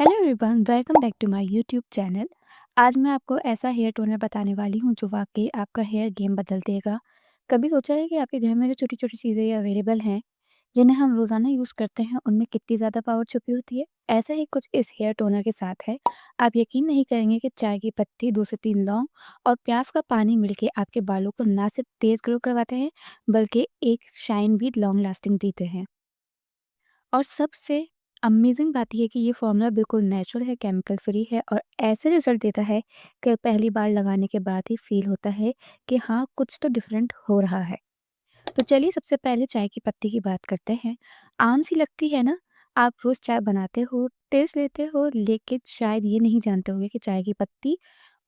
Hello everyone, welcome back to my YouTube channel. आज मैं आपको ऐसा हेयर टोनर बताने वाली हूँ जो वाकई आपका हेयर गेम बदल देगा। कभी सोचा है कि आपके घर में जो छोटी-छोटी चीज़ें अवेलेबल हैं, जिन्हें हम रोज़ाना यूज़ करते हैं, उनमें कितनी ज़्यादा पावर छुपी होती है? ऐसा ही कुछ इस हेयर टोनर के साथ है। आप यकीन नहीं करेंगे कि चाय की पत्ती, 2 से 3 लौंग और प्याज का पानी मिलके आपके बालों को ना सिर्फ तेज़ ग्रो करवाते हैं, बल्कि एक शाइन भी लॉन्ग लास्टिंग देते हैं। और सबसे अमेज़िंग बात ये है कि ये फ़ॉर्मूला बिल्कुल नेचुरल है, केमिकल फ्री है और ऐसे रिज़ल्ट देता है कि पहली बार लगाने के बाद ही फ़ील होता है कि हाँ, कुछ तो डिफ़रेंट हो रहा है। तो चलिए सबसे पहले चाय की पत्ती की बात करते हैं। आम सी लगती है ना? आप रोज़ चाय बनाते हो, टेस्ट लेते हो, लेकिन शायद ये नहीं जानते होंगे कि चाय की पत्ती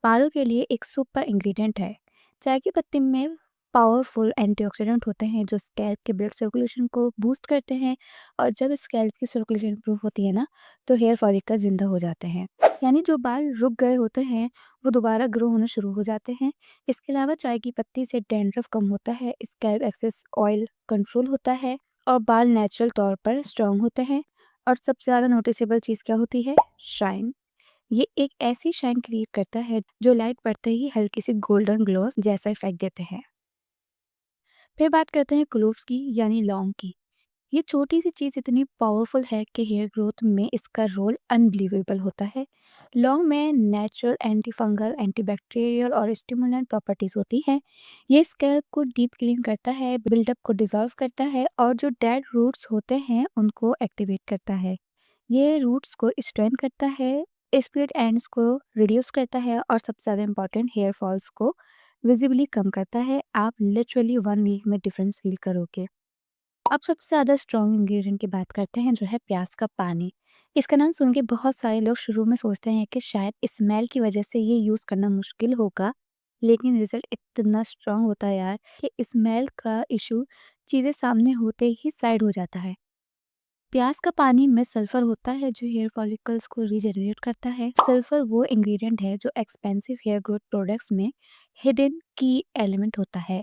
बालों के लिए एक सुपर इंग्रेडिएंट है। चाय की पत्ती में पावरफुल एंटीऑक्सीडेंट होते हैं जो स्कैल्प के ब्लड सर्कुलेशन को बूस्ट करते हैं और जब स्कैल्प की सर्कुलेशन इंप्रूव होती है ना, तो हेयर फॉलिकल जिंदा हो जाते हैं। यानी जो बाल रुक गए होते हैं वो दोबारा ग्रो होना शुरू हो जाते हैं। इसके अलावा चाय की पत्ती से डैंड्रफ कम होता है, स्कैल्प एक्सेस ऑयल कंट्रोल होता है और बाल नेचुरल तौर पर स्ट्रांग होते हैं। और सबसे ज़्यादा नोटिसेबल चीज़ क्या होती है? शाइन। ये एक ऐसी शाइन क्रिएट करता है जो लाइट पड़ते ही हल्की सी गोल्डन ग्लोस जैसा इफेक्ट देते हैं। फिर बात करते हैं क्लोव्स की यानी लौंग की। ये छोटी सी चीज़ इतनी पावरफुल है कि हेयर ग्रोथ में इसका रोल अनबिलीवेबल होता है। लौंग में नेचुरल एंटी फंगल, एंटीबैक्टीरियल और स्टिमुलेंट प्रॉपर्टीज होती हैं। ये स्कैल्प को डीप क्लीन करता है, बिल्डअप को डिसॉल्व करता है और जो डेड रूट्स होते हैं उनको एक्टिवेट करता है। ये रूट्स को स्ट्रेन करता है, स्प्लिट एंड्स को रिड्यूस करता है और सबसे ज़्यादा इंपॉर्टेंट हेयर फॉल्स को विजिबली कम करता है। आप लिटरली 1 वीक में डिफरेंस फील करोगे। अब सबसे ज़्यादा स्ट्रॉन्ग इंग्रेडिएंट की बात करते हैं जो है प्याज का पानी। इसका नाम सुन के बहुत सारे लोग शुरू में सोचते हैं कि शायद स्मेल की वजह से ये यूज़ करना मुश्किल होगा, लेकिन रिजल्ट इतना स्ट्रॉन्ग होता है यार कि स्मेल का इशू चीज़ें सामने होते ही साइड हो जाता है। प्याज का पानी में सल्फर होता है जो हेयर फॉलिकल्स को रीजनरेट करता है। सल्फर वो इंग्रेडिएंट है जो एक्सपेंसिव हेयर ग्रोथ प्रोडक्ट्स में हिडन की एलिमेंट होता है।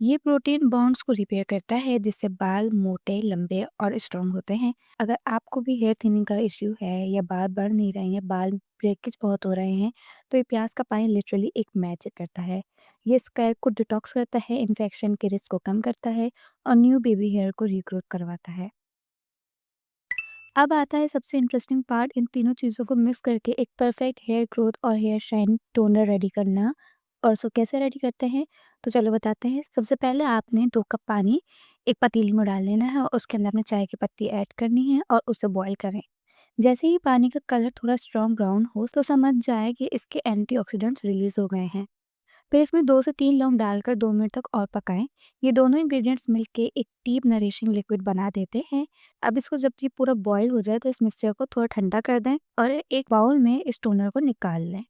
ये प्रोटीन बॉन्ड्स को रिपेयर करता है जिससे बाल मोटे, लंबे और स्ट्रॉन्ग होते हैं। अगर आपको भी हेयर थिनिंग का इश्यू है या बाल बढ़ नहीं रहे हैं, बाल ब्रेकेज बहुत हो रहे हैं, तो ये प्याज का पानी लिटरली एक मैजिक करता है। ये स्कैल्प को डिटॉक्स करता है, इन्फेक्शन के रिस्क को कम करता है और न्यू बेबी हेयर को रीग्रोथ करवाता है। अब आता है सबसे इंटरेस्टिंग पार्ट, इन तीनों चीज़ों को मिक्स करके एक परफेक्ट हेयर ग्रोथ और हेयर शाइन टोनर रेडी करना। और उसको कैसे रेडी करते हैं? तो चलो बताते हैं। सबसे पहले आपने 2 कप पानी एक पतीली में डाल लेना है और उसके अंदर आपने चाय की पत्ती ऐड करनी है और उसे बॉईल करें। जैसे ही पानी का कलर थोड़ा स्ट्रॉन्ग ब्राउन हो तो समझ जाए कि इसके एंटीऑक्सीडेंट्स रिलीज़ हो गए हैं। फिर इसमें 2 से 3 लौंग डालकर 2 मिनट तक और पकाएं। ये दोनों इंग्रेडिएंट्स मिलके एक डीप नरिशिंग लिक्विड बना देते हैं। अब इसको जब ये पूरा बॉईल हो जाए तो इस मिक्सचर को थोड़ा ठंडा कर दें और एक बाउल में इस टोनर को निकाल लें।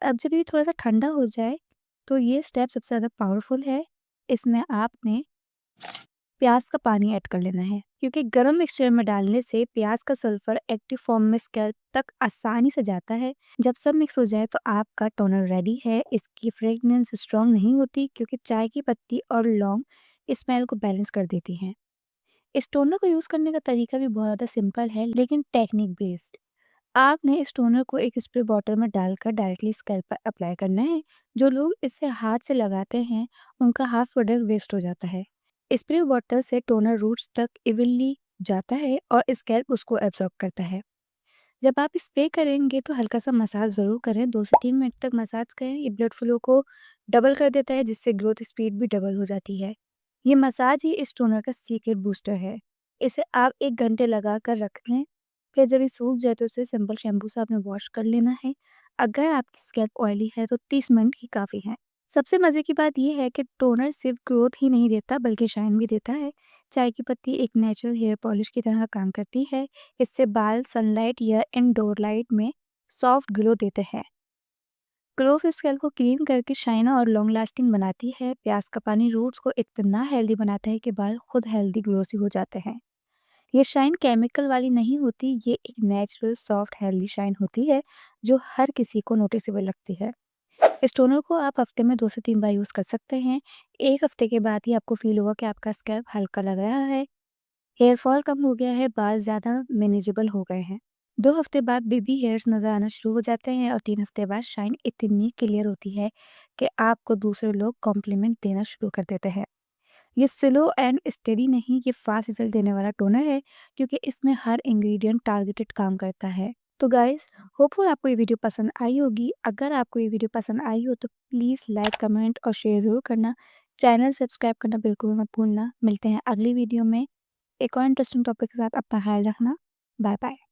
अब जब ये थोड़ा सा ठंडा हो जाए तो ये स्टेप सबसे ज़्यादा पावरफुल है। इसमें आपने प्याज का पानी ऐड कर लेना है क्योंकि गर्म मिक्सचर में डालने से प्याज का सल्फर एक्टिव फॉर्म में स्कैल्प तक आसानी से जाता है। जब सब मिक्स हो जाए तो आपका टोनर रेडी है। इसकी फ्रेगनेंस स्ट्रॉन्ग नहीं होती क्योंकि चाय की पत्ती और लौंग स्मेल को बैलेंस कर देती हैं। इस टोनर को यूज़ करने का तरीका भी बहुत ज़्यादा सिंपल है लेकिन टेक्निक बेस्ड। आपने इस टोनर को एक स्प्रे बॉटल में डालकर डायरेक्टली स्कैल्प पर अप्लाई करना है। जो लोग इसे हाथ से लगाते हैं उनका हाफ प्रोडक्ट वेस्ट हो जाता है। स्प्रे बॉटल से टोनर रूट्स तक इवनली जाता है और स्कैल्प उसको एब्जॉर्ब करता है। जब आप स्प्रे करेंगे तो हल्का सा मसाज ज़रूर करें, 2 से 3 मिनट तक मसाज करें। ये ब्लड फ्लो को डबल कर देता है जिससे ग्रोथ स्पीड भी डबल हो जाती है। ये मसाज ही इस टोनर का सीक्रेट बूस्टर है। इसे आप 1 घंटे लगा कर रख लें। फिर जब ये सूख जाए तो इसे सिंपल शैम्पू से आपने वॉश कर लेना है। अगर आपकी स्कैल्प ऑयली है तो 30 मिनट ही काफ़ी है। सबसे मज़े की बात यह है कि टोनर सिर्फ ग्रोथ ही नहीं देता बल्कि शाइन भी देता है। चाय की पत्ती एक नेचुरल हेयर पॉलिश की तरह काम करती है। इससे बाल सनलाइट या इनडोर लाइट में सॉफ्ट ग्लो देते हैं। क्लोव स्कैल्प को क्लीन करके शाइन और लॉन्ग लास्टिंग बनाती है। प्याज का पानी रूट्स को इतना हेल्दी बनाता है कि बाल खुद हेल्दी ग्लोसी हो जाते हैं। ये शाइन केमिकल वाली नहीं होती, ये एक नेचुरल सॉफ्ट हेल्दी शाइन होती है जो हर किसी को नोटिसेबल लगती है। इस टोनर को आप हफ्ते में 2 से 3 बार यूज़ कर सकते हैं। 1 हफ्ते के बाद ही आपको फील होगा कि आपका स्कैल्प हल्का लग रहा है, हेयर फॉल कम हो गया है, बाल ज़्यादा मैनेजेबल हो गए हैं। 2 हफ्ते बाद बेबी हेयर्स नज़र आना शुरू हो जाते हैं और 3 हफ्ते बाद शाइन इतनी क्लियर होती है कि आपको दूसरे लोग कॉम्प्लीमेंट देना शुरू कर देते हैं। ये स्लो एंड स्टेडी नहीं, ये फास्ट रिजल्ट देने वाला टोनर है क्योंकि इसमें हर इंग्रेडिएंट टारगेटेड काम करता है। तो गाइस, होपफुल आपको ये वीडियो पसंद आई होगी। अगर आपको ये वीडियो पसंद आई हो तो प्लीज़ लाइक, कमेंट और शेयर ज़रूर करना। चैनल सब्सक्राइब करना बिल्कुल मत भूलना। मिलते हैं अगली वीडियो में एक और इंटरेस्टिंग टॉपिक के साथ। अपना ख्याल रखना। Bye bye.